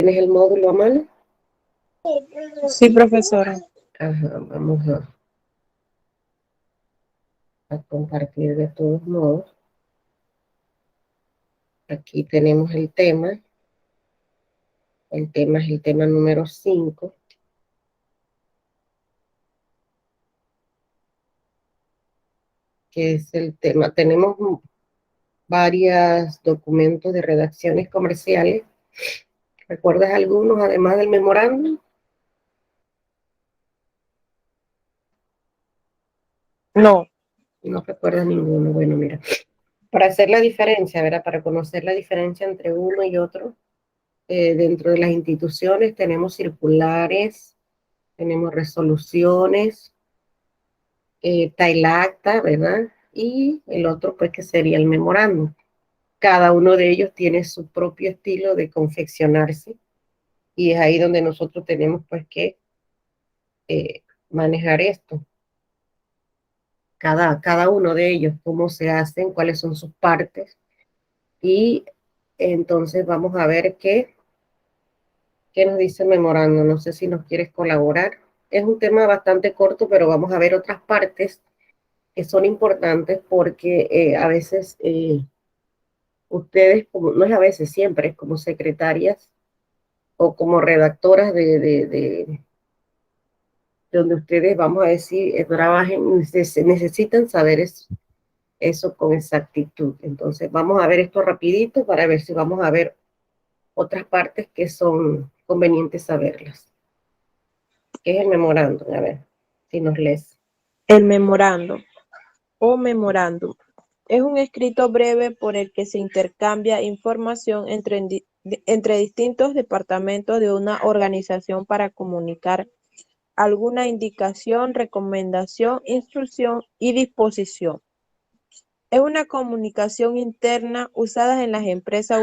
¿Tienes el módulo a mano? Sí, profesora. Ajá, vamos a compartir de todos modos. Aquí tenemos el tema. El tema es el tema número 5, que es el tema. Tenemos varios documentos de redacciones comerciales. ¿Recuerdas algunos además del memorándum? No. No recuerdas ninguno. Bueno, mira, para hacer la diferencia, ¿verdad? Para conocer la diferencia entre uno y otro, dentro de las instituciones tenemos circulares, tenemos resoluciones, está el acta, ¿verdad? Y el otro, pues, que sería el memorándum. Cada uno de ellos tiene su propio estilo de confeccionarse y es ahí donde nosotros tenemos, pues, que manejar esto. Cada uno de ellos, cómo se hacen, cuáles son sus partes. Y entonces vamos a ver qué nos dice el memorándum. No sé si nos quieres colaborar. Es un tema bastante corto, pero vamos a ver otras partes que son importantes porque a veces ustedes, como, no es a veces, siempre, como secretarias o como redactoras de donde ustedes, vamos a decir, trabajen, necesitan saber eso con exactitud. Entonces, vamos a ver esto rapidito para ver si vamos a ver otras partes que son convenientes saberlas. ¿Qué es el memorándum? A ver, si nos lees. El memorando o memorándum es un escrito breve por el que se intercambia información entre distintos departamentos de una organización para comunicar alguna indicación, recomendación, instrucción y disposición. Es una comunicación interna usada en las empresas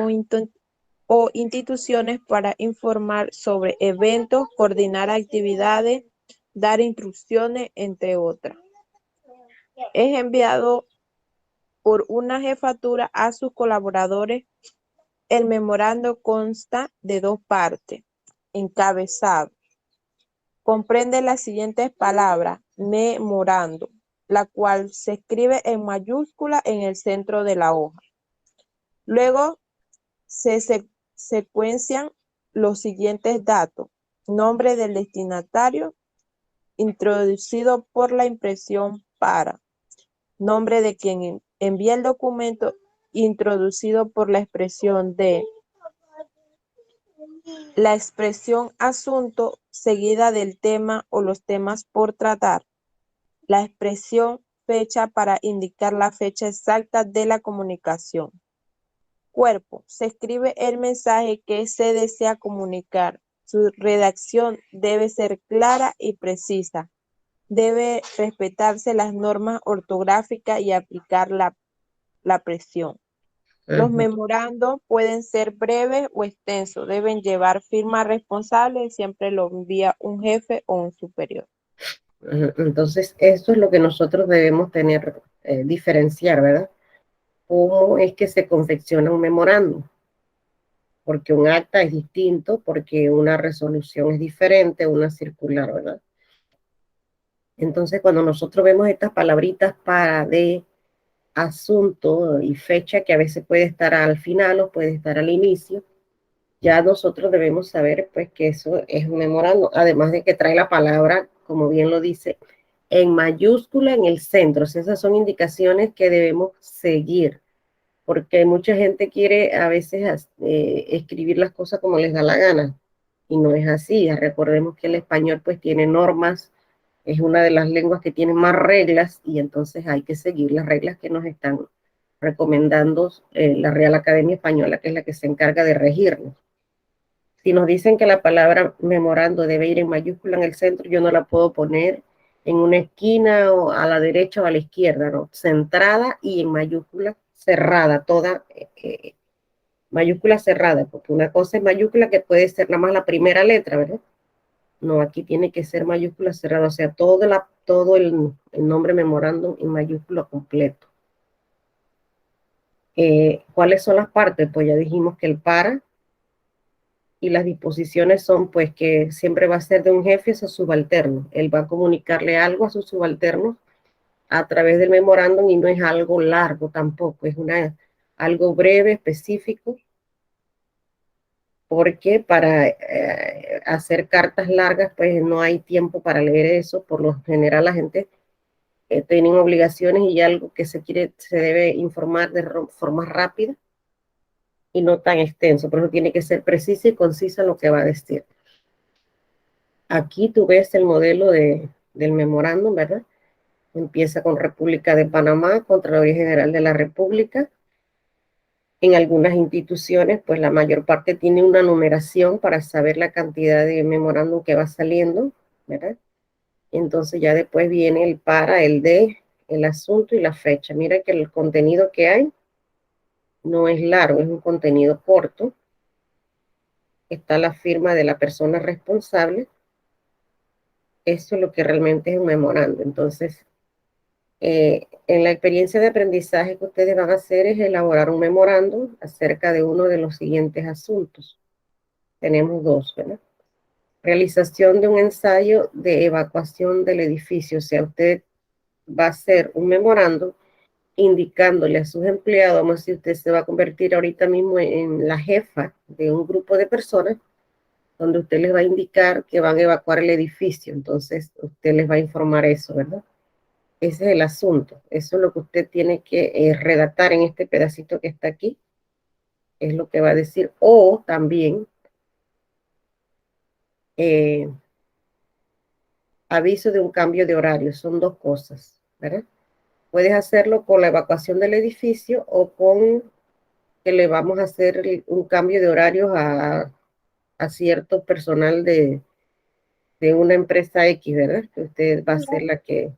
o instituciones para informar sobre eventos, coordinar actividades, dar instrucciones, entre otras. Es enviado por una jefatura a sus colaboradores. El memorando consta de dos partes. Encabezado. Comprende las siguientes palabras: memorando, la cual se escribe en mayúscula en el centro de la hoja. Luego se secuencian los siguientes datos: nombre del destinatario, introducido por la impresión para; nombre de quien envía el documento, introducido por la expresión de; la expresión asunto, seguida del tema o los temas por tratar; la expresión fecha para indicar la fecha exacta de la comunicación. Cuerpo: se escribe el mensaje que se desea comunicar. Su redacción debe ser clara y precisa. Debe respetarse las normas ortográficas y aplicar la presión. Los memorandos pueden ser breves o extensos. Deben llevar firma responsable y siempre lo envía un jefe o un superior. Entonces, esto es lo que nosotros debemos tener, diferenciar, ¿verdad? ¿Cómo es que se confecciona un memorándum? Porque un acta es distinto, porque una resolución es diferente, una circular, ¿verdad? Entonces, cuando nosotros vemos estas palabritas para, de, asunto y fecha, que a veces puede estar al final o puede estar al inicio, ya nosotros debemos saber pues que eso es un memorándum, además de que trae la palabra, como bien lo dice, en mayúscula en el centro. O sea, esas son indicaciones que debemos seguir, porque mucha gente quiere a veces escribir las cosas como les da la gana, y no es así. Recordemos que el español pues tiene normas, es una de las lenguas que tiene más reglas, y entonces hay que seguir las reglas que nos están recomendando la Real Academia Española, que es la que se encarga de regirnos. Si nos dicen que la palabra memorando debe ir en mayúscula en el centro, yo no la puedo poner en una esquina o a la derecha o a la izquierda, no, centrada y en mayúscula cerrada, toda mayúscula cerrada, porque una cosa es mayúscula que puede ser nada más la primera letra, ¿verdad? No, aquí tiene que ser mayúscula cerrada, o sea, todo el nombre memorándum en mayúscula completo. ¿Cuáles son las partes? Pues ya dijimos que el para y las disposiciones son pues que siempre va a ser de un jefe a su subalterno. Él va a comunicarle algo a su subalterno a través del memorándum y no es algo largo tampoco, es algo breve, específico, porque para hacer cartas largas pues no hay tiempo para leer eso. Por lo general la gente tiene obligaciones y algo que se debe informar de forma rápida y no tan extenso, por eso tiene que ser precisa y concisa lo que va a decir. Aquí tú ves el modelo del memorándum, ¿verdad? Empieza con República de Panamá, Contraloría General de la República. En algunas instituciones, pues la mayor parte tiene una numeración para saber la cantidad de memorándum que va saliendo, ¿verdad? Entonces ya después viene el para, el de, el asunto y la fecha. Mira que el contenido que hay no es largo, es un contenido corto. Está la firma de la persona responsable. Eso es lo que realmente es un memorando. Entonces, en la experiencia de aprendizaje que ustedes van a hacer es elaborar un memorándum acerca de uno de los siguientes asuntos. Tenemos dos, ¿verdad? Realización de un ensayo de evacuación del edificio. O sea, usted va a hacer un memorándum indicándole a sus empleados, vamos a decir, usted se va a convertir ahorita mismo en la jefa de un grupo de personas donde usted les va a indicar que van a evacuar el edificio. Entonces, usted les va a informar eso, ¿verdad? Ese es el asunto. Eso es lo que usted tiene que redactar en este pedacito que está aquí. Es lo que va a decir. O también eh, aviso de un cambio de horario. Son dos cosas, ¿verdad? Puedes hacerlo con la evacuación del edificio o con que le vamos a hacer un cambio de horario a cierto personal de una empresa X, ¿verdad? Que usted va a ser la que...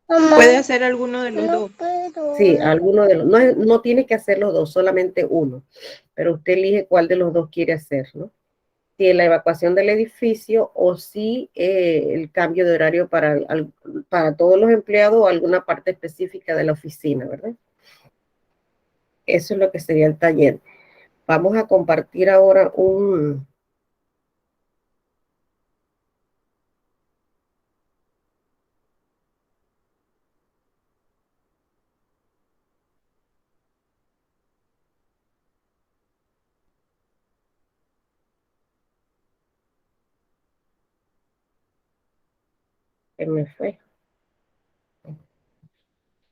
Puede hacer alguno de los dos. Sí, alguno de los... No, no tiene que hacer los dos, solamente uno, pero usted elige cuál de los dos quiere hacer, ¿no? Si la evacuación del edificio o si el cambio de horario para todos los empleados o alguna parte específica de la oficina, ¿verdad? Eso es lo que sería el taller. Vamos a compartir ahora un... ¿Qué me fue?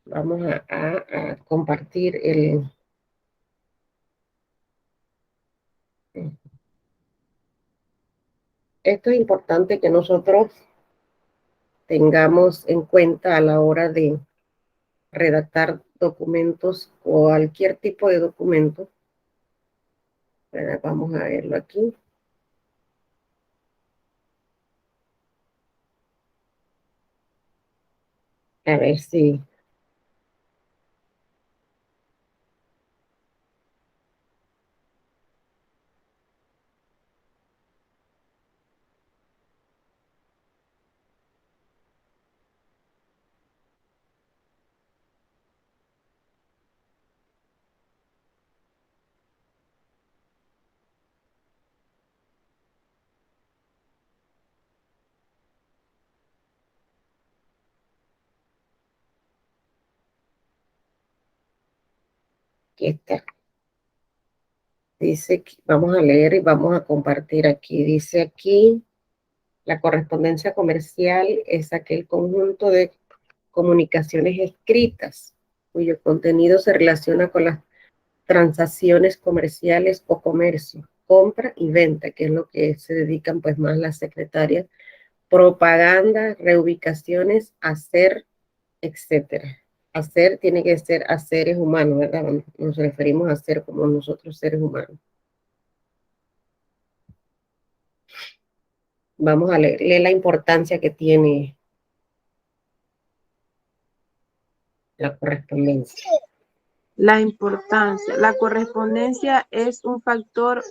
Vamos a compartir el... Esto es importante que nosotros tengamos en cuenta a la hora de redactar documentos o cualquier tipo de documento. Vamos a verlo aquí. A ver si... Aquí está. Dice, vamos a leer y vamos a compartir aquí. Dice aquí, la correspondencia comercial es aquel conjunto de comunicaciones escritas cuyo contenido se relaciona con las transacciones comerciales o comercio, compra y venta, que es lo que se dedican pues más las secretarias, propaganda, reubicaciones, hacer, etcétera. Hacer tiene que ser a seres humanos, ¿verdad? Nos referimos a ser como nosotros seres humanos. Vamos a leer la importancia que tiene la correspondencia. La importancia. La correspondencia es un factor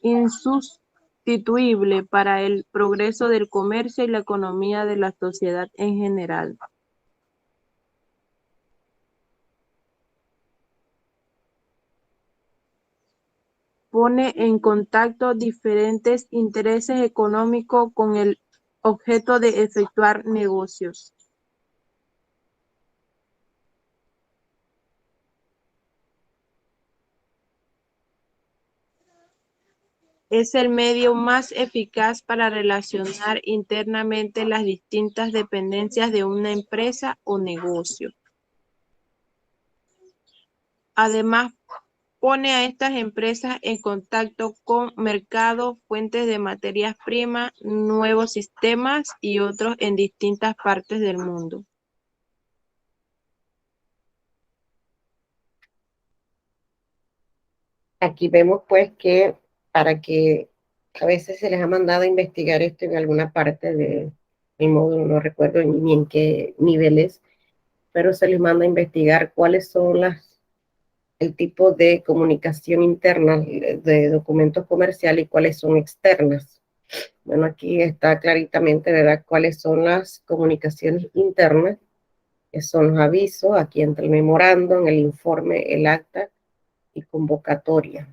insustituible para el progreso del comercio y la economía de la sociedad en general. pone en contacto diferentes intereses económicos con el objeto de efectuar negocios. Es el medio más eficaz para relacionar internamente las distintas dependencias de una empresa o negocio. Además, pone a estas empresas en contacto con mercados, fuentes de materias primas, nuevos sistemas y otros en distintas partes del mundo. Aquí vemos pues que para que a veces se les ha mandado a investigar esto en alguna parte del módulo, no recuerdo ni en qué niveles, pero se les manda a investigar cuáles son el tipo de comunicación interna de documentos comerciales y cuáles son externas. Bueno, aquí está claritamente, ¿verdad?, cuáles son las comunicaciones internas, que son los avisos, aquí entra el memorándum, el informe, el acta y convocatoria.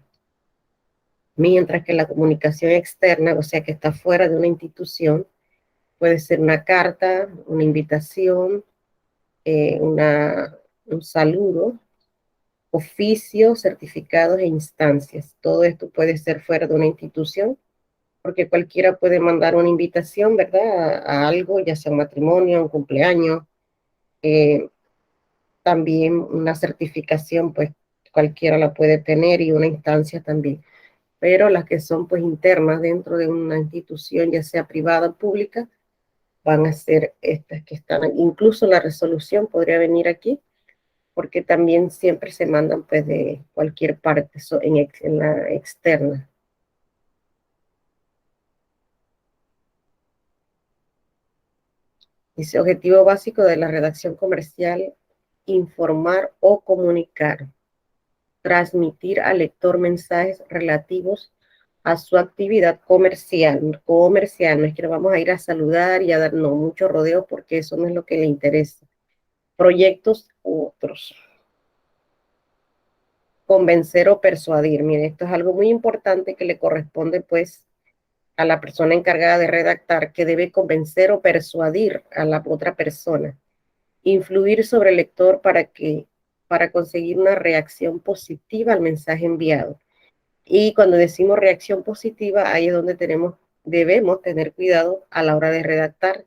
Mientras que la comunicación externa, o sea, que está fuera de una institución, puede ser una carta, una invitación, un saludo, oficios, certificados e instancias. Todo esto puede ser fuera de una institución, porque cualquiera puede mandar una invitación, ¿verdad?, a algo, ya sea un matrimonio, un cumpleaños, eh, también una certificación, pues cualquiera la puede tener y una instancia también. Pero las que son pues internas dentro de una institución, ya sea privada o pública, van a ser estas que están, incluso la resolución podría venir aquí, porque también siempre se mandan pues de cualquier parte en la externa. Dice, objetivo básico de la redacción comercial: informar o comunicar, transmitir al lector mensajes relativos a su actividad comercial. Comercial, no es que nos vamos a ir a saludar y a dar mucho rodeo, porque eso no es lo que le interesa. Proyectos u otros. Convencer o persuadir. Mire, esto es algo muy importante que le corresponde pues a la persona encargada de redactar, que debe convencer o persuadir a la otra persona. Influir sobre el lector para conseguir una reacción positiva al mensaje enviado. Y cuando decimos reacción positiva, ahí es donde debemos tener cuidado a la hora de redactar,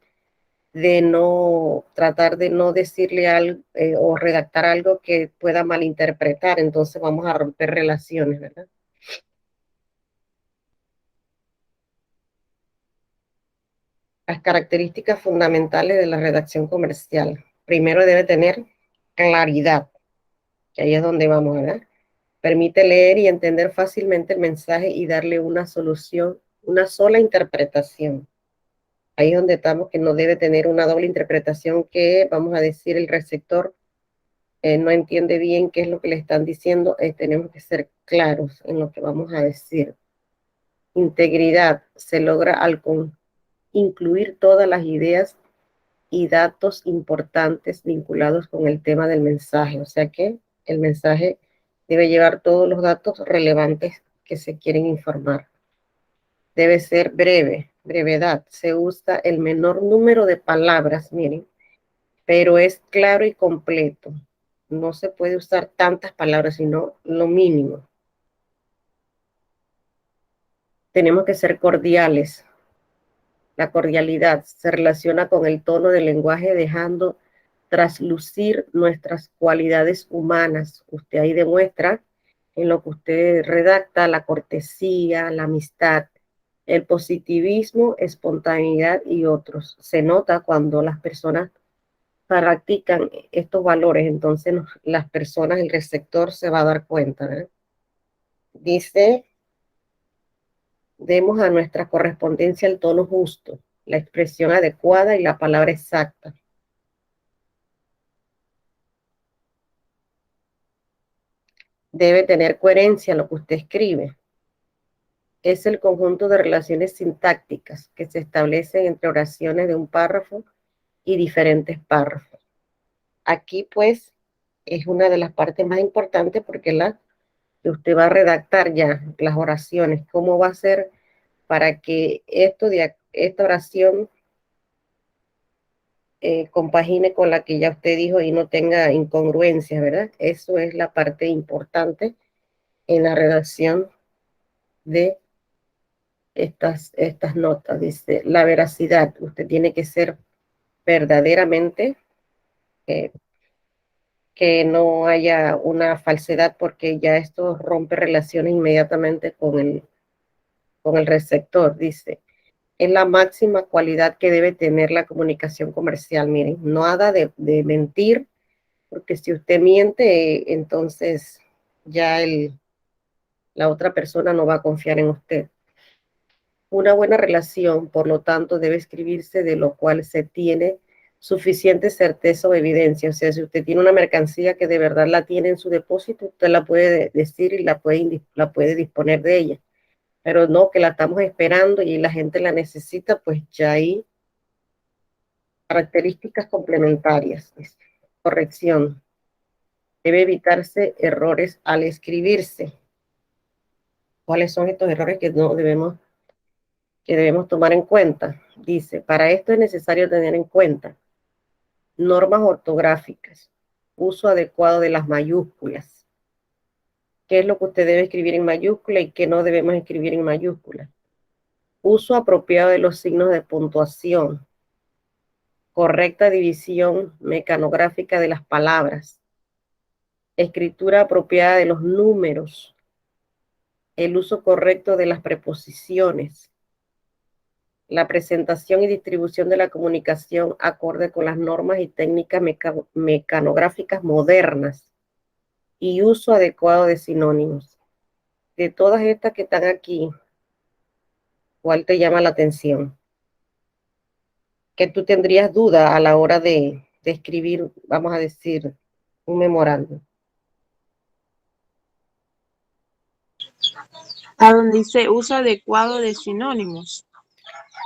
de no tratar de no decirle algo o redactar algo que pueda malinterpretar. Entonces vamos a romper relaciones, ¿verdad? Las características fundamentales de la redacción comercial. Primero debe tener claridad, que ahí es donde vamos, ¿verdad? Permite leer y entender fácilmente el mensaje y darle una solución, una sola interpretación. Ahí es donde estamos, que no debe tener una doble interpretación, que vamos a decir el receptor no entiende bien qué es lo que le están diciendo. Tenemos que ser claros en lo que vamos a decir. Integridad se logra al incluir todas las ideas y datos importantes vinculados con el tema del mensaje. O sea que el mensaje debe llevar todos los datos relevantes que se quieren informar. Debe ser breve, brevedad. Se usa el menor número de palabras, miren, pero es claro y completo. No se puede usar tantas palabras, sino lo mínimo. Tenemos que ser cordiales. La cordialidad se relaciona con el tono del lenguaje, dejando traslucir nuestras cualidades humanas. Usted ahí demuestra en lo que usted redacta la cortesía, la amistad, el positivismo, espontaneidad y otros. Se nota cuando las personas practican estos valores, entonces las personas, el receptor se va a dar cuenta, ¿verdad? Dice, demos a nuestra correspondencia el tono justo, la expresión adecuada y la palabra exacta. Debe tener coherencia lo que usted escribe. Es el conjunto de relaciones sintácticas que se establecen entre oraciones de un párrafo y diferentes párrafos. Aquí pues es una de las partes más importantes, porque la que usted va a redactar ya las oraciones, cómo va a ser para que esta oración compagine con la que ya usted dijo y no tenga incongruencias, ¿verdad? Eso es la parte importante en la redacción de estas notas. Dice, la veracidad, usted tiene que ser verdaderamente, eh, que no haya una falsedad, porque ya esto rompe relaciones inmediatamente con el receptor. Dice, es la máxima cualidad que debe tener la comunicación comercial. Miren, nada de mentir, porque si usted miente, entonces ya la otra persona no va a confiar en usted. Una buena relación, por lo tanto, debe escribirse de lo cual se tiene suficiente certeza o evidencia. O sea, si usted tiene una mercancía que de verdad la tiene en su depósito, usted la puede decir y la puede disponer de ella. Pero no, que la estamos esperando y la gente la necesita, pues ya hay características complementarias. Corrección. Debe evitarse errores al escribirse. ¿Cuáles son estos errores que debemos tomar en cuenta? Dice, para esto es necesario tener en cuenta normas ortográficas, uso adecuado de las mayúsculas, qué es lo que usted debe escribir en mayúscula y qué no debemos escribir en mayúscula, uso apropiado de los signos de puntuación, correcta división mecanográfica de las palabras, escritura apropiada de los números, el uso correcto de las preposiciones, la presentación y distribución de la comunicación acorde con las normas y técnicas mecanográficas modernas y uso adecuado de sinónimos. De todas estas que están aquí, ¿cuál te llama la atención? Que tú tendrías duda a la hora de escribir, vamos a decir, un memorando. A donde dice uso adecuado de sinónimos.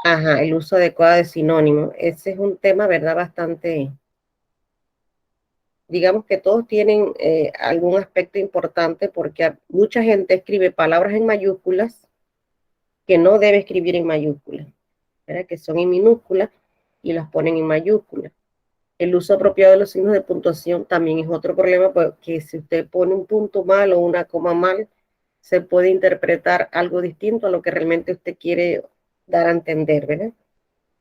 Ajá, el uso adecuado de sinónimos. Ese es un tema, ¿verdad? Bastante, digamos que todos tienen algún aspecto importante, porque mucha gente escribe palabras en mayúsculas que no debe escribir en mayúsculas, ¿verdad? Que son en minúsculas y las ponen en mayúsculas. El uso apropiado de los signos de puntuación también es otro problema, porque si usted pone un punto mal o una coma mal, se puede interpretar algo distinto a lo que realmente usted quiere dar a entender, ¿verdad?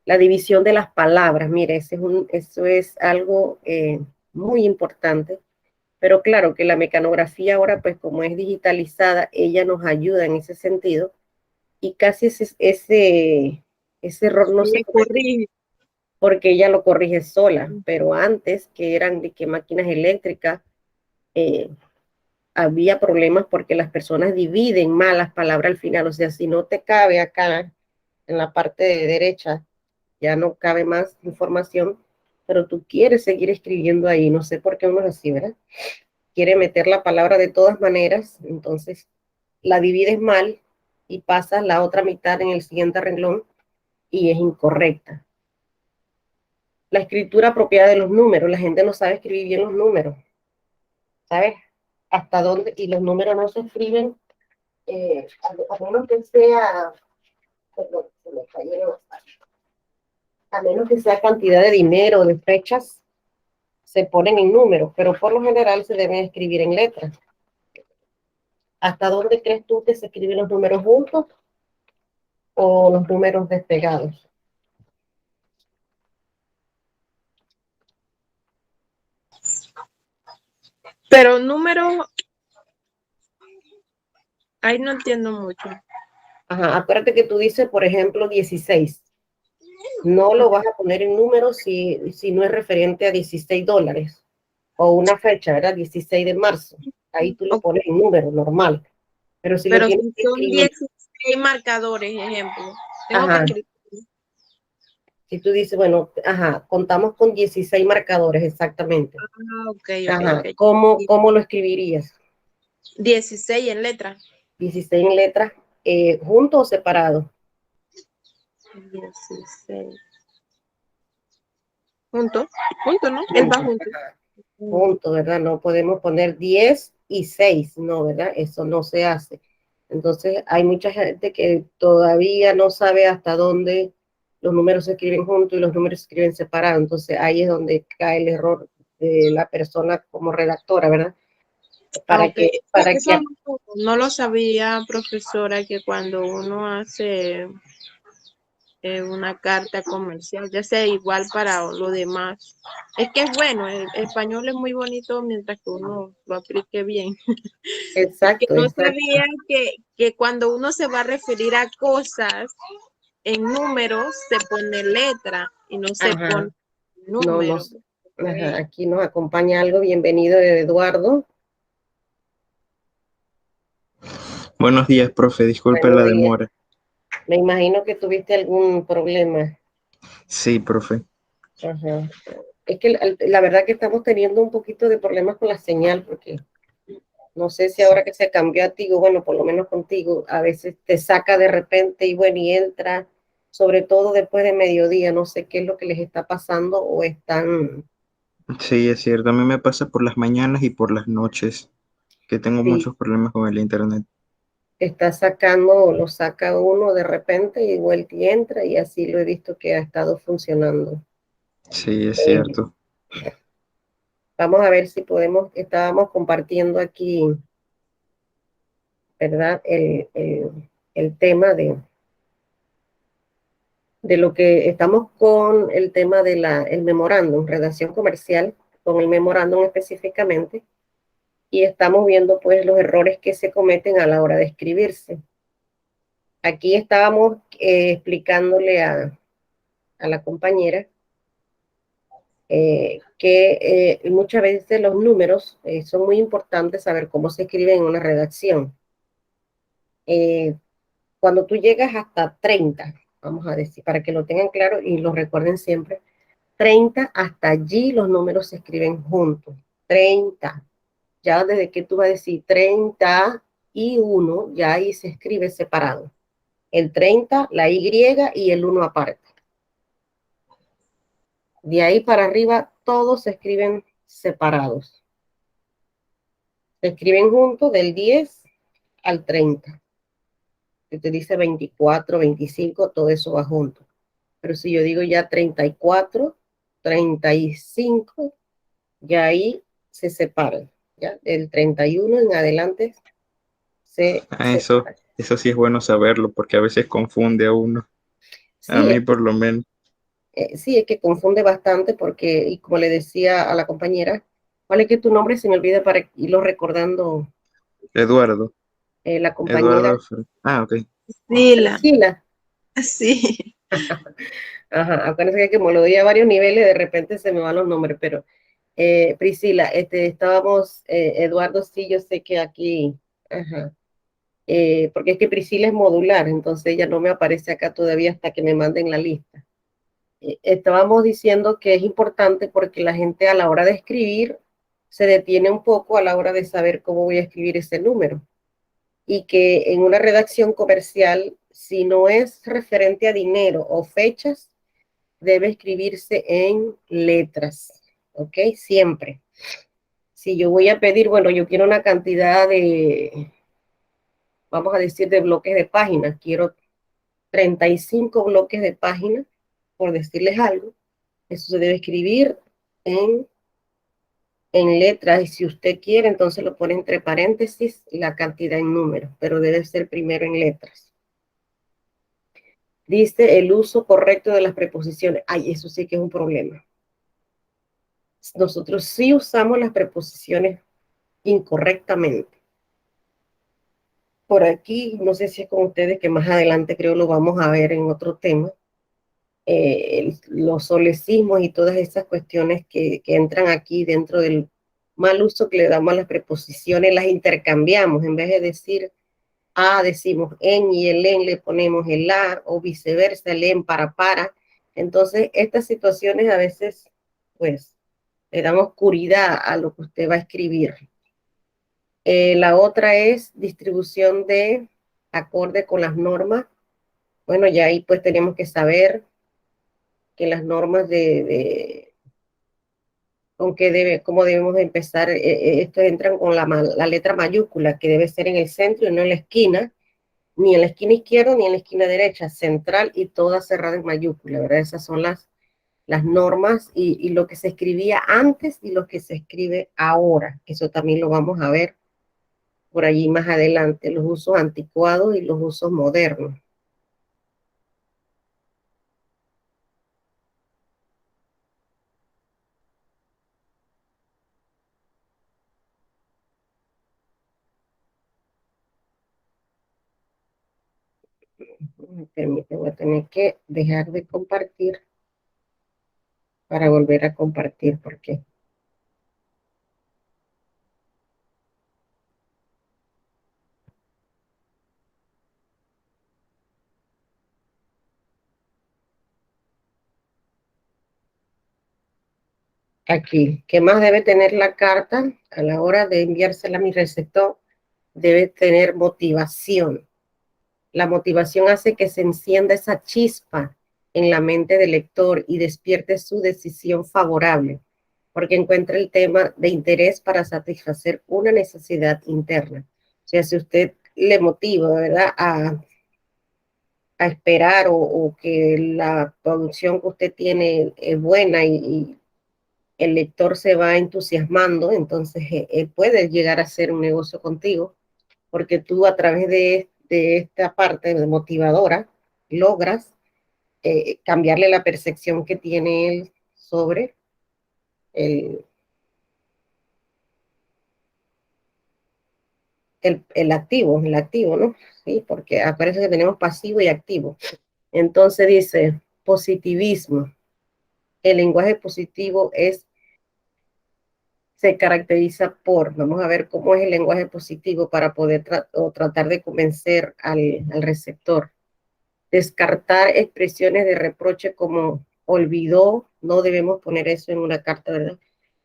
La división de las palabras, mire, eso es algo muy importante, pero claro que la mecanografía ahora, pues como es digitalizada, ella nos ayuda en ese sentido y casi ese error no se Me comete corrige. porque ella lo corrige sola, pero antes que eran de que máquinas eléctricas, eh, había problemas porque las personas dividen mal las palabras al final, o sea, si no te cabe acá en la parte de derecha, ya no cabe más información, pero tú quieres seguir escribiendo ahí, no sé por qué uno es así, ¿verdad? Quiere meter la palabra de todas maneras, entonces la divides mal y pasas la otra mitad en el siguiente renglón y es incorrecta. La escritura apropiada de los números, la gente no sabe escribir bien los números, ¿sabes? Hasta dónde, y los números no se escriben, a menos que sea, perdón, se me cayeron, a menos que sea cantidad de dinero, de fechas, se ponen en números, pero por lo general se deben escribir en letras. ¿Hasta dónde crees tú que se escriben los números juntos o los números despegados? Pero números, ahí no entiendo mucho. Ajá, acuérdate que tú dices, por ejemplo, 16. No lo vas a poner en números si no es referente a $16 o una fecha, ¿verdad? 16 de marzo. Ahí tú lo Ok. pones en número normal. Pero si lo Pero tienes si que son escribir, 16 marcadores, ejemplo, tengo que ajá, escribir. si tú dices, bueno, ajá, contamos con 16 marcadores exactamente. Ah, ok, ok, Ajá, ok. ¿cómo lo escribirías? 16 en letra. 16 en letras, junto o separado. 16. Junto, junto, ¿no? Él va Junto, junto. junto, ¿verdad? No podemos poner 10 y 6, no, ¿verdad? Eso no se hace. Entonces, hay mucha gente que todavía no sabe hasta dónde los números se escriben juntos y los números se escriben separados. Entonces, ahí es donde cae el error de la persona como redactora, ¿verdad? Ah, Para ok. que, para Eso que, no lo sabía, profesora, que cuando uno hace una carta comercial, ya sea igual para lo demás. Es que es bueno, el español es muy bonito mientras que uno lo aplique bien. Porque exacto, no exacto. sabía que cuando uno se va a referir a cosas en números, se pone letra y no se pone Ajá, no número. nos, ajá, Ok. aquí nos acompaña algo. Bienvenido, Eduardo. Buenos días, profe. Disculpe Buenos la días. demora. Me imagino que tuviste algún problema. Sí, profe. Ajá. Es que la verdad que estamos teniendo un poquito de problemas con la señal, porque no sé si ahora que se cambió a ti, o bueno, por lo menos contigo, a veces te saca de repente y bueno, y entra, sobre todo después de mediodía, no sé qué es lo que les está pasando o están, Sí, es cierto. A mí me pasa por las mañanas y por las noches, que tengo sí, muchos problemas con el internet. está sacando, lo saca uno de repente y vuelta y entra y así lo he visto que ha estado funcionando. Sí, es Eh, cierto. vamos a ver si podemos, estábamos compartiendo aquí, ¿verdad? El tema de lo que estamos con el tema de el memorándum, redacción comercial, con el memorándum específicamente, y estamos viendo pues los errores que se cometen a la hora de escribirse. Aquí estábamos explicándole a la compañera que muchas veces los números son muy importantes saber cómo se escribe en una redacción. Eh, cuando tú llegas hasta 30, vamos a decir, para que lo tengan claro y lo recuerden siempre, 30 hasta allí los números se escriben juntos. 30. Ya desde que tú vas a decir 31, ya ahí se escribe separado. El 30, la Y y el 1 aparte. De ahí para arriba, todos se escriben separados. Se escriben juntos del 10 al 30. Si te dice 24, 25, todo eso va junto. Pero si yo digo ya 34, 35, ya ahí se separan. ¿Ya? Del 31 en adelante se Ah, eso, separan. eso sí es bueno saberlo, porque a veces confunde a uno. A Sí, mí por lo menos. sí, es que confunde bastante porque, y como le decía a la compañera, ¿cuál es que tu nombre? Se me olvida para irlo recordando Eduardo. la compañera Eduardo. Ah, ok. Sila, Priscila. sí. Ajá, acuérdense que como lo di a varios niveles, de repente se me van los nombres, pero Priscila, estábamos, Eduardo, sí, yo sé que aquí, ajá, porque es que Priscila es modular, entonces ella no me aparece acá todavía hasta que me manden la lista. Estábamos diciendo que es importante porque la gente a la hora de escribir se detiene un poco a la hora de saber cómo voy a escribir ese número y que en una redacción comercial, si no es referente a dinero o fechas, debe escribirse en letras, ¿ok? Siempre. Si yo voy a pedir, bueno, yo quiero una cantidad de, vamos a decir, de bloques de páginas, quiero 35 bloques de páginas, por decirles algo, eso se debe escribir en, en letras y si usted quiere, entonces lo pone entre paréntesis la cantidad en números, pero debe ser primero en letras. Dice el uso correcto de las preposiciones. Ay, eso sí que es un problema. Nosotros sí usamos las preposiciones incorrectamente. Por aquí, no sé si es con ustedes, que más adelante creo lo vamos a ver en otro tema, los solecismos y todas esas cuestiones que entran aquí dentro del mal uso que le damos a las preposiciones, las intercambiamos, en vez de decir a, decimos en y el en le ponemos el a, o viceversa, el en para. Entonces, estas situaciones a veces, pues, le dan oscuridad a lo que usted va a escribir. La otra es distribución de acorde con las normas. Bueno, ya ahí pues tenemos que saber que las normas cómo debemos de empezar. Estos entran con la letra mayúscula, que debe ser en el centro y no en la esquina, ni en la esquina izquierda ni en la esquina derecha, central y toda cerrada en mayúscula, ¿verdad? Esas son las normas y lo que se escribía antes y lo que se escribe ahora. Eso también lo vamos a ver por allí más adelante, los usos anticuados y los usos modernos. Permíteme, voy a tener que dejar de compartir para volver a compartir, porque aquí, ¿qué más debe tener la carta a la hora de enviársela a mi receptor? Debe tener motivación. La motivación hace que se encienda esa chispa en la mente del lector y despierte su decisión favorable, porque encuentra el tema de interés para satisfacer una necesidad interna. O sea, si usted le motiva, ¿verdad?, a esperar o que la producción que usted tiene es buena y el lector se va entusiasmando, entonces puede llegar a ser un negocio contigo, porque tú a través de esta parte de motivadora logras cambiarle la percepción que tiene él sobre el, el activo, ¿no? Sí, porque aparece que tenemos pasivo y activo. Entonces dice, positivismo. El lenguaje positivo se caracteriza por, vamos a ver cómo es el lenguaje positivo para poder tratar de convencer al receptor. Descartar expresiones de reproche como olvidó, no debemos poner eso en una carta, ¿verdad?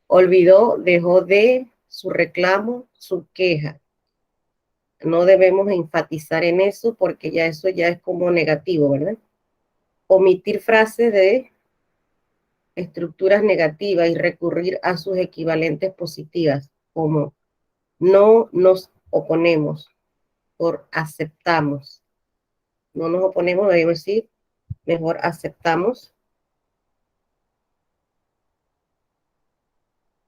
Olvidó, dejó de, su reclamo, su queja. No debemos enfatizar en eso porque ya eso ya es como negativo, ¿verdad? Omitir frases de estructuras negativas y recurrir a sus equivalentes positivas, como no nos oponemos, por aceptamos. No nos oponemos, debemos decir, mejor aceptamos.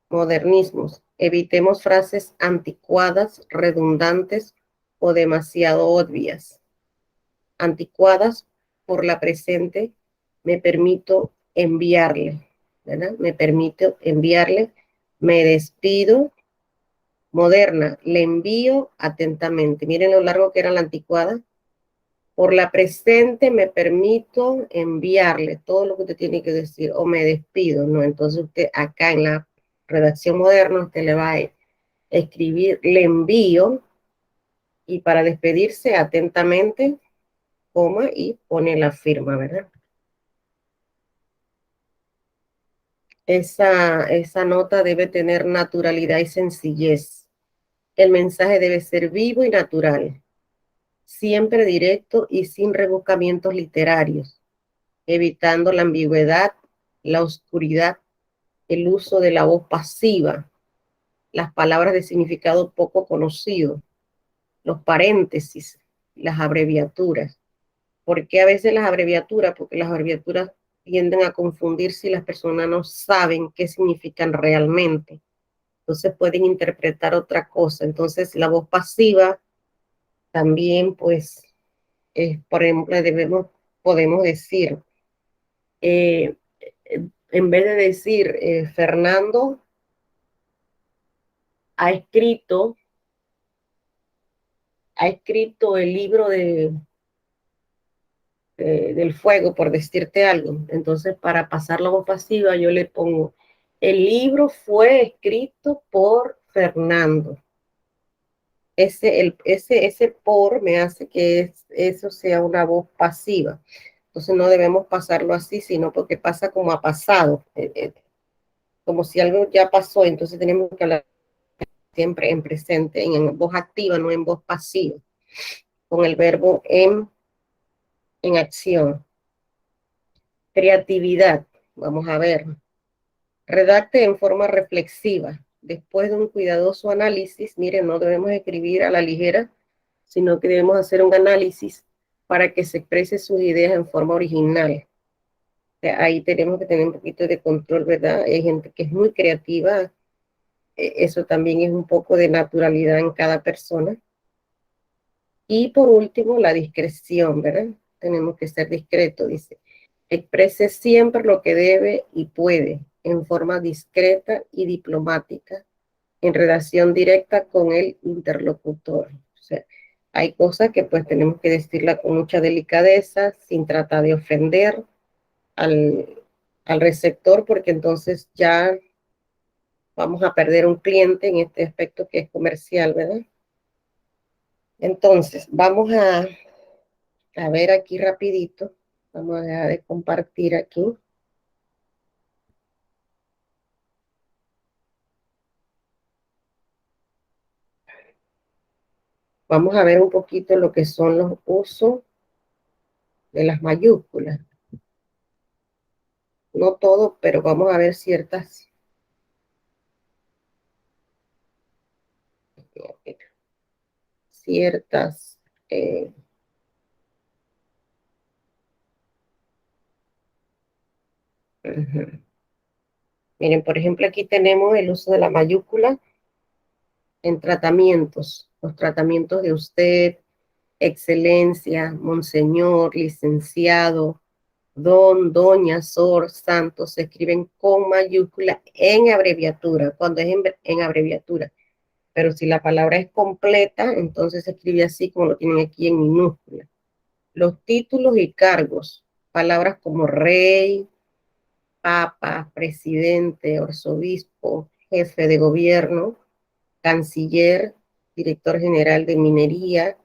Modernismos. Evitemos frases anticuadas, redundantes o demasiado obvias. Anticuadas por la presente, me permito enviarle, ¿verdad? Me permito enviarle, me despido. Moderna, le envío atentamente. Miren lo largo que era la anticuada. Por la presente me permito enviarle todo lo que usted tiene que decir o me despido, ¿no? Entonces usted acá en la redacción moderna usted le va a escribir, le envío y para despedirse atentamente, coma y pone la firma, ¿verdad? Esa nota debe tener naturalidad y sencillez. El mensaje debe ser vivo y natural, siempre directo y sin rebuscamientos literarios, evitando la ambigüedad, la oscuridad, el uso de la voz pasiva, las palabras de significado poco conocido, los paréntesis, las abreviaturas. ¿Por qué a veces las abreviaturas? Porque las abreviaturas tienden a confundir si las personas no saben qué significan realmente. Entonces pueden interpretar otra cosa. Entonces la voz pasiva también, pues, por ejemplo, podemos decir, eh, en vez de decir, Fernando ha escrito, el libro del fuego, por decirte algo. Entonces, para pasar la voz pasiva, yo le pongo, el libro fue escrito por Fernando. Ese por me hace que eso sea una voz pasiva. Entonces no debemos pasarlo así, sino porque pasa como ha pasado, como si algo ya pasó. Entonces tenemos que hablar siempre en presente, en voz activa, no en voz pasiva, con el verbo en acción. Creatividad, vamos a ver. Redacte en forma reflexiva. Después de un cuidadoso análisis, miren, no debemos escribir a la ligera, sino que debemos hacer un análisis para que se exprese sus ideas en forma original. O sea, ahí tenemos que tener un poquito de control, ¿verdad? Hay gente que es muy creativa, eso también es un poco de naturalidad en cada persona. Y por último, la discreción, ¿verdad? Tenemos que ser discretos, dice. Exprese siempre lo que debe y puede, en forma discreta y diplomática, en relación directa con el interlocutor. O sea, hay cosas que pues tenemos que decirla con mucha delicadeza, sin tratar de ofender al receptor, porque entonces ya vamos a perder un cliente en este aspecto que es comercial, ¿verdad? Entonces, vamos a ver aquí rapidito. Vamos a dejar de compartir aquí. Vamos a ver un poquito lo que son los usos de las mayúsculas. No todo, pero vamos a ver ciertas ciertas miren, por ejemplo, aquí tenemos el uso de la mayúscula en tratamientos, los tratamientos de usted, excelencia, monseñor, licenciado, don, doña, sor, santo, se escriben con mayúscula en abreviatura, cuando es en abreviatura. Pero si la palabra es completa, entonces se escribe así como lo tienen aquí en minúscula. Los títulos y cargos, palabras como rey, papa, presidente, arzobispo, jefe de gobierno, canciller, director general de minería,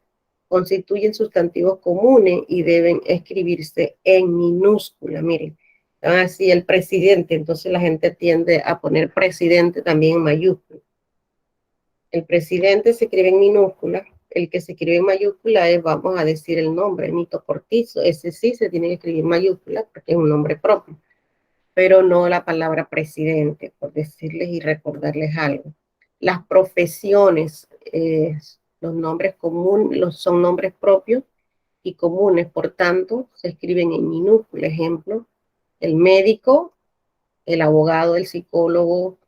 constituyen sustantivos comunes y deben escribirse en minúscula. Miren, así el presidente, entonces la gente tiende a poner presidente también en mayúscula. El presidente se escribe en minúscula, el que se escribe en mayúscula es, vamos a decir, el nombre, Nito Cortizo, ese sí se tiene que escribir en mayúscula porque es un nombre propio, pero no la palabra presidente, por decirles y recordarles algo. Las profesiones, los nombres comunes, son nombres propios y comunes, por tanto, se escriben en minúscula. Ejemplo, el médico, el abogado, el psicólogo,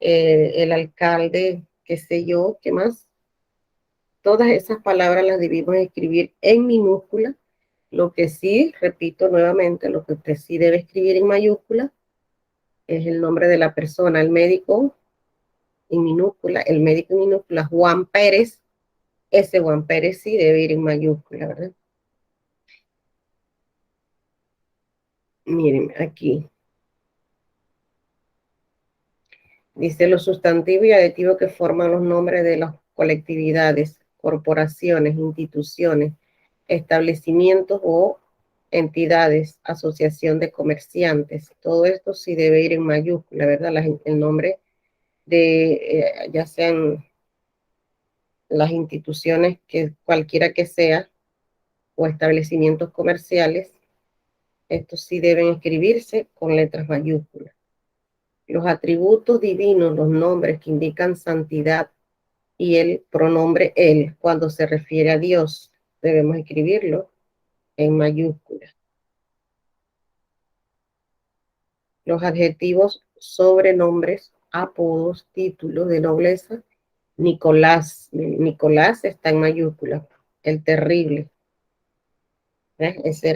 el alcalde, qué sé yo, qué más. Todas esas palabras las debimos escribir en minúscula. Lo que sí, repito nuevamente, lo que usted sí debe escribir en mayúscula es el nombre de la persona, el médico en minúscula, el médico en minúscula, Juan Pérez, ese Juan Pérez sí debe ir en mayúscula, ¿verdad? Miren, aquí dice los sustantivos y adjetivos que forman los nombres de las colectividades, corporaciones, instituciones, establecimientos o entidades, asociación de comerciantes. Todo esto sí debe ir en mayúscula, ¿verdad? El nombre de, ya sean las instituciones, que cualquiera que sea, o establecimientos comerciales, estos sí deben escribirse con letras mayúsculas. Los atributos divinos, los nombres que indican santidad y el pronombre él, cuando se refiere a Dios, debemos escribirlo en mayúsculas. Los adjetivos, sobrenombres, apodos, títulos de nobleza. Nicolás, Nicolás está en mayúsculas, el terrible. Ese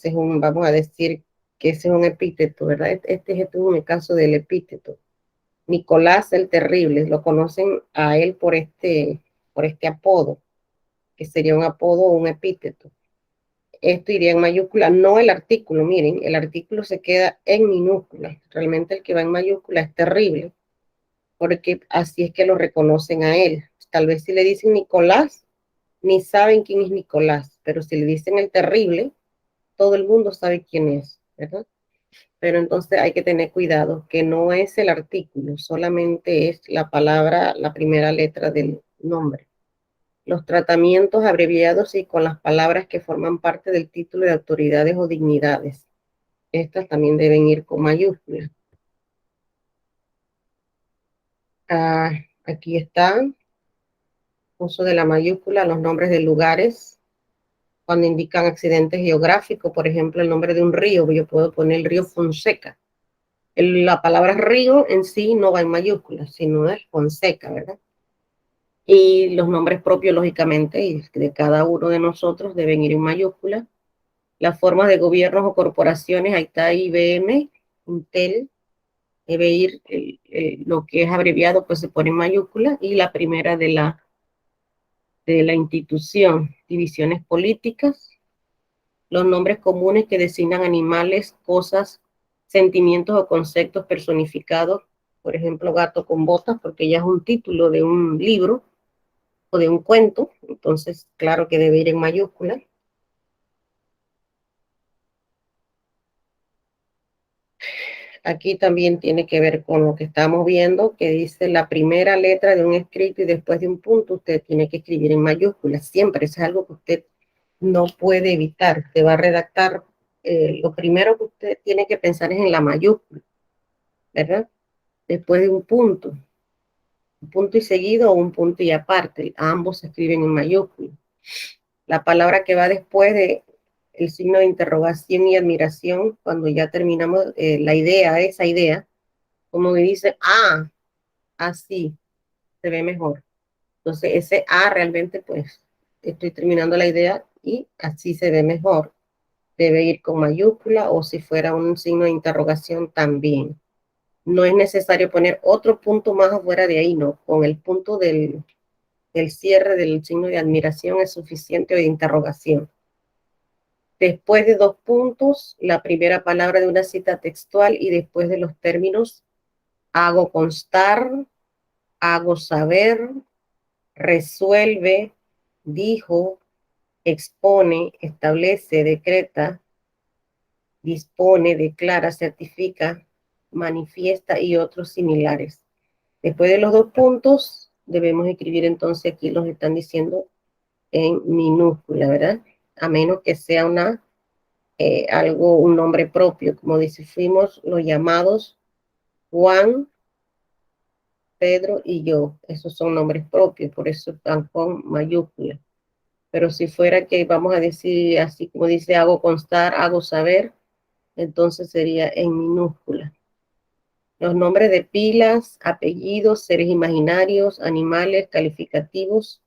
es un, vamos a decir que ese es un epíteto, ¿verdad? Este es un caso del epíteto. Nicolás el Terrible, lo conocen a él por este apodo, que sería un apodo o un epíteto. Esto iría en mayúscula, no el artículo, miren, el artículo se queda en minúscula. Realmente el que va en mayúscula es terrible, porque así es que lo reconocen a él. Tal vez si le dicen Nicolás, ni saben quién es Nicolás, pero si le dicen el terrible, todo el mundo sabe quién es, ¿verdad? Pero entonces hay que tener cuidado, que no es el artículo, solamente es la palabra, la primera letra del nombre. Los tratamientos abreviados y con las palabras que forman parte del título de autoridades o dignidades. Estas también deben ir con mayúsculas. Ah, aquí está, uso de la mayúscula, los nombres de lugares, cuando indican accidentes geográficos, por ejemplo, el nombre de un río, yo puedo poner el río Fonseca. La palabra río en sí no va en mayúsculas, sino es Fonseca, ¿verdad? Y los nombres propios, lógicamente, de cada uno de nosotros deben ir en mayúsculas. Las formas de gobiernos o corporaciones, ahí está IBM, Intel, debe ir lo que es abreviado, pues se pone en mayúsculas, y la primera de la institución, divisiones políticas, los nombres comunes que designan animales, cosas, sentimientos o conceptos personificados, por ejemplo, gato con botas, porque ya es un título de un libro o de un cuento, entonces claro que debe ir en mayúsculas. Aquí también tiene que ver con lo que estamos viendo, que dice la primera letra de un escrito y después de un punto usted tiene que escribir en mayúsculas, siempre, eso es algo que usted no puede evitar, te va a redactar, lo primero que usted tiene que pensar es en la mayúscula, ¿verdad? Después de un punto y seguido o un punto y aparte, ambos se escriben en mayúscula. La palabra que va después de el signo de interrogación y admiración, cuando ya terminamos la idea, esa idea, como me dice, así se ve mejor. Entonces, ese realmente, pues, estoy terminando la idea y así se ve mejor. Debe ir con mayúscula o si fuera un signo de interrogación también. No es necesario poner otro punto más afuera de ahí, no. Con el punto del cierre del signo de admiración es suficiente o de interrogación. Después de dos puntos, la primera palabra de una cita textual y después de los términos, hago constar, hago saber, resuelve, dijo, expone, establece, decreta, dispone, declara, certifica, manifiesta y otros similares. Después de los dos puntos, debemos escribir entonces, aquí los están diciendo en minúscula, ¿verdad? A menos que sea un nombre propio, como dice, fuimos los llamados Juan, Pedro y yo. Esos son nombres propios, por eso están con mayúsculas. Pero si fuera que vamos a decir así como dice, hago constar, hago saber, entonces sería en minúscula. Los nombres de pilas, apellidos, seres imaginarios, animales, calificativos,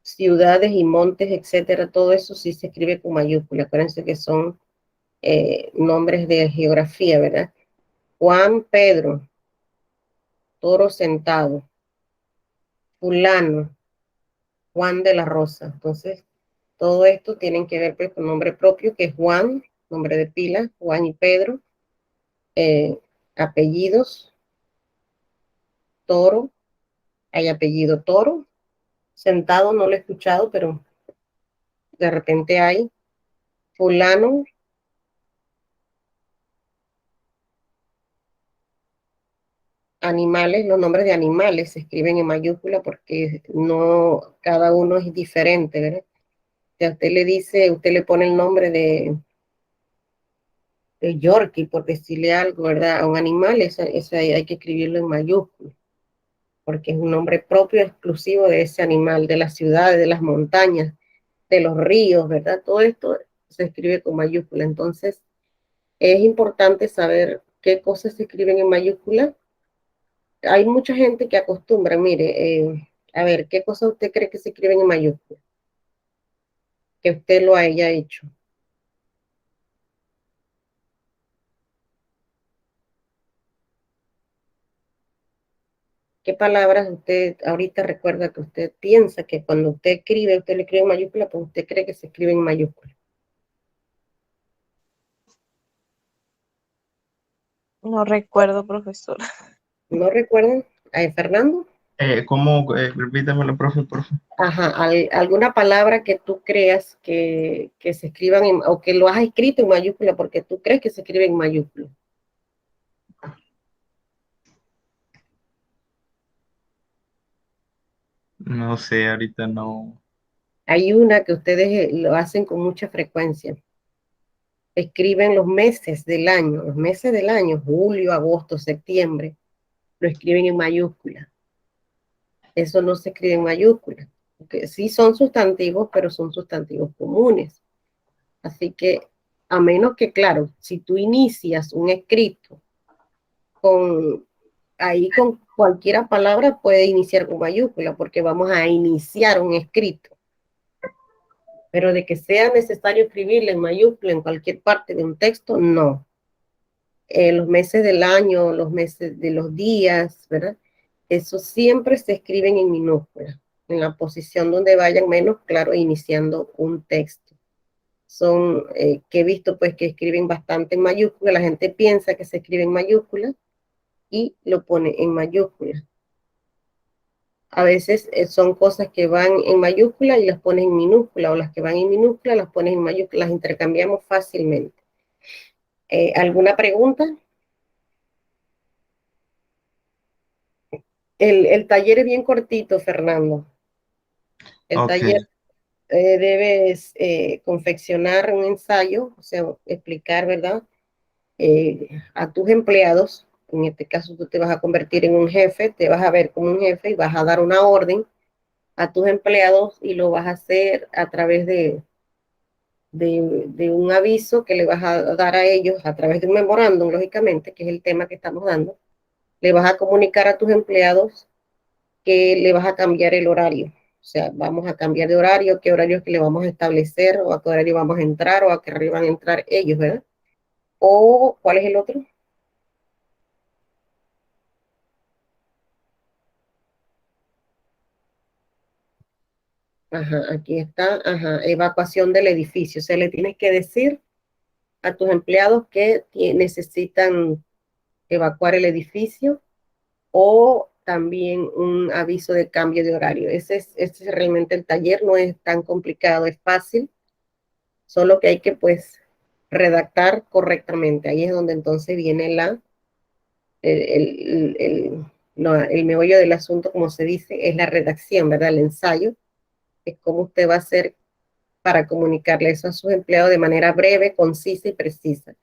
ciudades y montes, etcétera, todo eso sí se escribe con mayúscula. Acuérdense que son nombres de geografía, ¿verdad? Juan Pedro, toro sentado, fulano, Juan de la Rosa. Entonces, todo esto tienen que ver pues, con nombre propio, que es Juan, nombre de pila, Juan y Pedro, eh, apellidos, Toro, hay apellido Toro, sentado no lo he escuchado, pero de repente hay, fulano, animales, los nombres de animales se escriben en mayúscula porque no, cada uno es diferente, ¿verdad? Si a usted le dice, usted le pone el nombre de Yorkie, por decirle algo, ¿verdad? A un animal, ese hay que escribirlo en mayúscula, porque es un nombre propio, exclusivo de ese animal, de las ciudades, de las montañas, de los ríos, ¿verdad? Todo esto se escribe con mayúscula. Entonces, es importante saber qué cosas se escriben en mayúscula. Hay mucha gente que acostumbra, mire, a ver, ¿qué cosas usted cree que se escriben en mayúscula? Que usted lo haya hecho. ¿Qué palabras usted ahorita recuerda que usted piensa que cuando usted le escribe en mayúscula, pues usted cree que se escribe en mayúscula? No recuerdo, profesor. ¿No recuerdan? Fernando. ¿Cómo? Repítamelo, profe, por favor. Ajá, alguna palabra que tú creas que se escriban o que lo has escrito en mayúscula porque tú crees que se escribe en mayúscula. No sé, ahorita no. Hay una que ustedes lo hacen con mucha frecuencia. Escriben los meses del año, julio, agosto, septiembre, lo escriben en mayúscula. Eso no se escribe en mayúscula. Porque sí son sustantivos, pero son sustantivos comunes. Así que, a menos que, claro, si tú inicias un escrito ahí con cualquier palabra puede iniciar con mayúscula, porque vamos a iniciar un escrito. Pero de que sea necesario escribirle en mayúscula en cualquier parte de un texto, no. Los meses del año, los meses de los días, ¿verdad? Eso siempre se escriben en minúscula, en la posición donde vayan menos, claro, iniciando un texto. Son que he visto pues que escriben bastante en mayúscula, la gente piensa que se escribe en mayúscula y lo pone en mayúscula. A veces son cosas que van en mayúscula y las pones en minúscula, o las que van en minúscula las pones en mayúscula, las intercambiamos fácilmente. ¿Alguna pregunta? El taller es bien cortito, Fernando. El Ok, taller debes confeccionar un ensayo, o sea, explicar, ¿verdad? A tus empleados, en este caso tú te vas a convertir en un jefe, te vas a ver como un jefe y vas a dar una orden a tus empleados y lo vas a hacer a través de un aviso que le vas a dar a ellos a través de un memorándum, lógicamente, que es el tema que estamos dando. Le vas a comunicar a tus empleados que le vas a cambiar el horario. O sea, vamos a cambiar de horario, qué horarios que le vamos a establecer, o a qué horario vamos a entrar, o a qué horario van a entrar ellos, ¿verdad? O, ¿cuál es el otro? Ajá, aquí está, ajá, evacuación del edificio. O sea, le tienes que decir a tus empleados que necesitan evacuar el edificio o también un aviso de cambio de horario. Ese es realmente el taller, no es tan complicado, es fácil, solo que hay que pues redactar correctamente. Ahí es donde entonces viene el meollo del asunto, como se dice, es la redacción, ¿verdad? El ensayo, es cómo usted va a hacer para comunicarle eso a sus empleados de manera breve, concisa y precisa.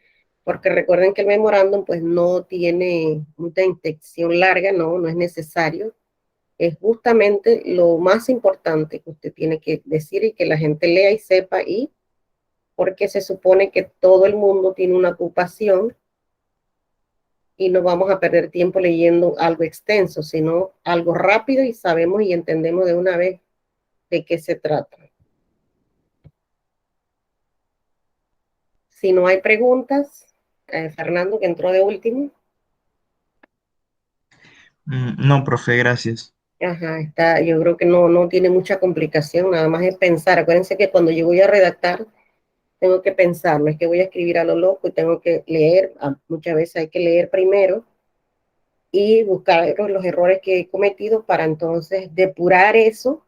Porque recuerden que el memorándum pues no tiene una intención larga, no es necesario. Es justamente lo más importante que usted tiene que decir y que la gente lea y sepa, y porque se supone que todo el mundo tiene una ocupación y no vamos a perder tiempo leyendo algo extenso, sino algo rápido y sabemos y entendemos de una vez de qué se trata. Si no hay preguntas, Fernando, que entró de último. No, profe, gracias. Ajá, está, yo creo que no tiene mucha complicación, nada más es pensar. Acuérdense que cuando yo voy a redactar, tengo que pensar, no es que voy a escribir a lo loco y tengo que leer, muchas veces hay que leer primero y buscar los errores que he cometido para entonces depurar eso,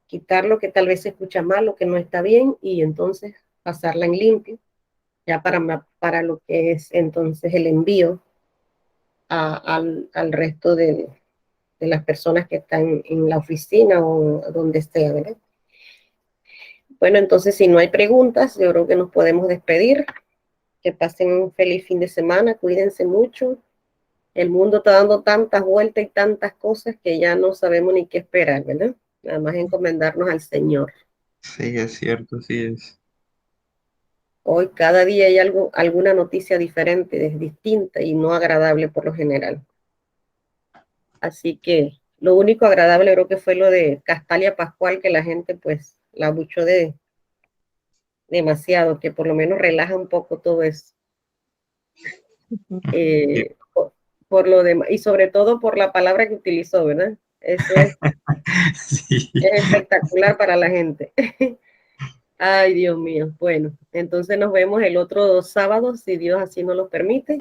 quitar lo que tal vez se escucha mal, lo que no está bien, y entonces pasarla en limpio, ya para lo que es entonces el envío al resto de las personas que están en la oficina o donde esté, ¿verdad? Bueno, entonces si no hay preguntas, yo creo que nos podemos despedir. Que pasen un feliz fin de semana, cuídense mucho. El mundo está dando tantas vueltas y tantas cosas que ya no sabemos ni qué esperar, ¿verdad? Nada más encomendarnos al Señor. Sí, es cierto, así es. Hoy cada día hay alguna noticia diferente, es distinta y no agradable por lo general. Así que lo único agradable creo que fue lo de Castalia Pascual, que la gente pues la abuchó demasiado, que por lo menos relaja un poco todo eso. Sí. Por lo demás, y sobre todo por la palabra que utilizó, ¿verdad? Eso es Sí. espectacular para la gente. Ay, Dios mío. Bueno, entonces nos vemos el otro sábado, si Dios así nos lo permite.